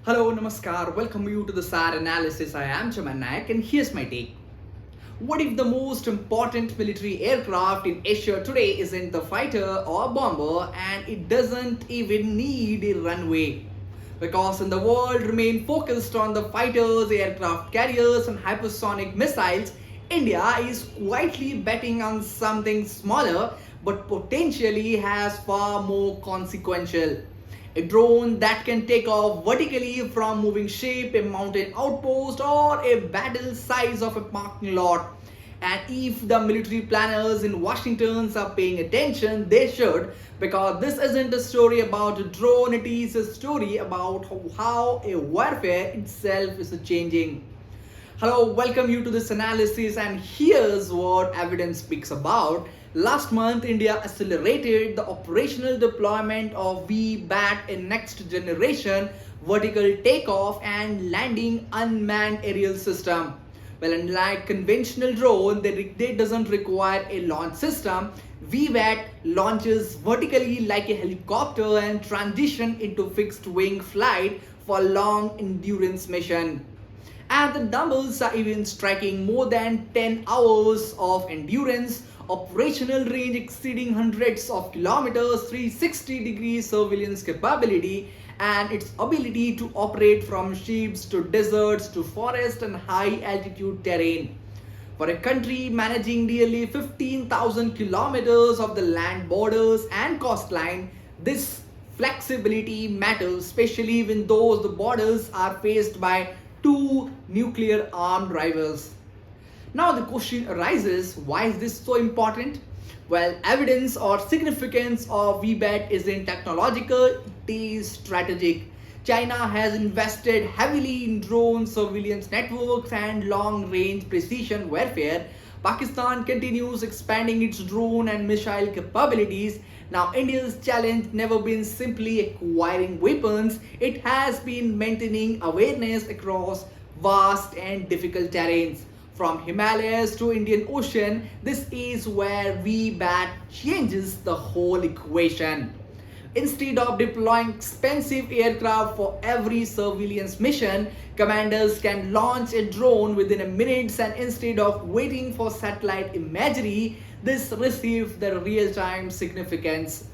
Hello, Namaskar. Welcome you to the SAAR Analysis. I am Chaman Nayak and here's my take. What if the most important military aircraft in Asia today isn't the fighter or bomber and it doesn't even need a runway? Because in the world remain focused on the fighters, aircraft carriers and hypersonic missiles, India is quietly betting on something smaller but potentially has far more consequential. A drone that can take off vertically from moving ship, a mountain outpost, or a battle size of a parking lot. And if the military planners in Washington are paying attention, they should, because this isn't a story about a drone, it is a story about how a warfare itself is changing. Hello, welcome you to this analysis, and here's what evidence speaks about. Last month, India accelerated the operational deployment of VBAT, a next generation vertical takeoff and landing unmanned aerial system. Well, unlike conventional drone, they doesn't require a launch system. VBAT launches vertically like a helicopter and transition into fixed wing flight for long endurance mission. And the numbers are even striking: more than 10 hours of endurance, operational range exceeding hundreds of kilometers, 360 degrees surveillance capability, and its ability to operate from ships to deserts to forest and high altitude terrain. For a country managing nearly 15,000 kilometers of the land borders and coastline, this flexibility matters, especially when those the borders are faced by two nuclear armed rivals. Now the question arises, why is this so important? Well, evidence or significance of VBAT isn't technological, it is strategic. China has invested heavily in drone surveillance networks and long-range precision warfare. Pakistan continues expanding its drone and missile capabilities. Now, India's challenge never been simply acquiring weapons, it has been maintaining awareness across vast and difficult terrains. From Himalayas to Indian Ocean, this is where VBAT changes the whole equation. Instead of deploying expensive aircraft for every surveillance mission, commanders can launch a drone within a minute, and instead of waiting for satellite imagery, this receives the real-time significance.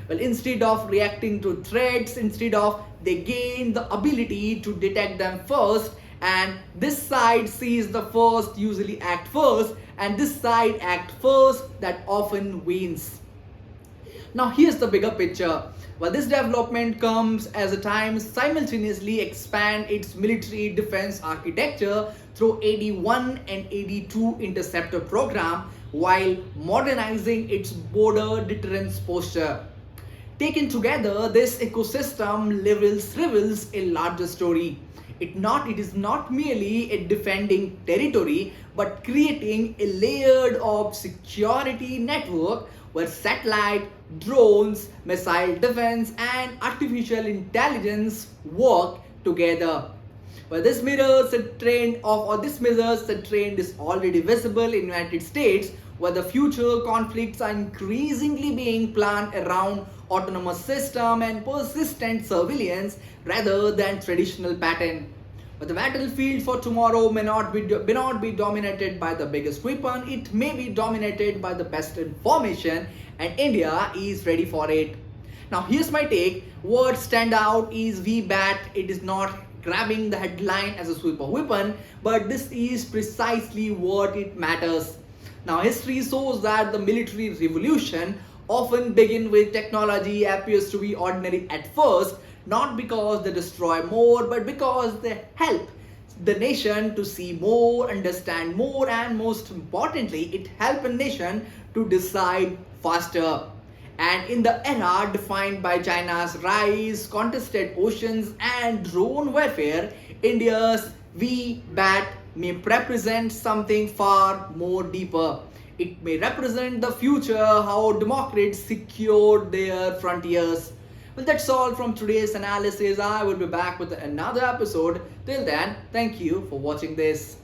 Well, instead of reacting to threats, instead of they gain the ability to detect them first, and this side sees the first usually act first, and this side act first that often wins. Now here's the bigger picture. Well, this development comes as a time simultaneously expand its military defense architecture through AD-1 and AD-2 interceptor program while modernizing its border deterrence posture. Taken together, this ecosystem reveals a larger story. It is not merely a defending territory, but creating a layered of security network where satellite, drones, missile defense, and artificial intelligence work together. Well, this mirrors the trend is already visible in the United States, where the future conflicts are increasingly being planned around autonomous system and persistent surveillance rather than traditional pattern. But the battlefield for tomorrow may not be dominated by the biggest weapon, it may be dominated by the best information, and India is ready for it. Now here's my take. What stand out is VBAT. It is not grabbing the headline as a super weapon, but this is precisely what it matters. Now history shows that the military revolution often begin with technology appears to be ordinary at first, not because they destroy more, but because they help the nation to see more, understand more, and most importantly, it helps a nation to decide faster. And in the era defined by China's rise, contested oceans, and drone warfare, India's VBAT may represent something far more deeper. It may represent the future, how democrats secure their frontiers. Well, that's all from today's analysis. I will be back with another episode. Till then, thank you for watching this.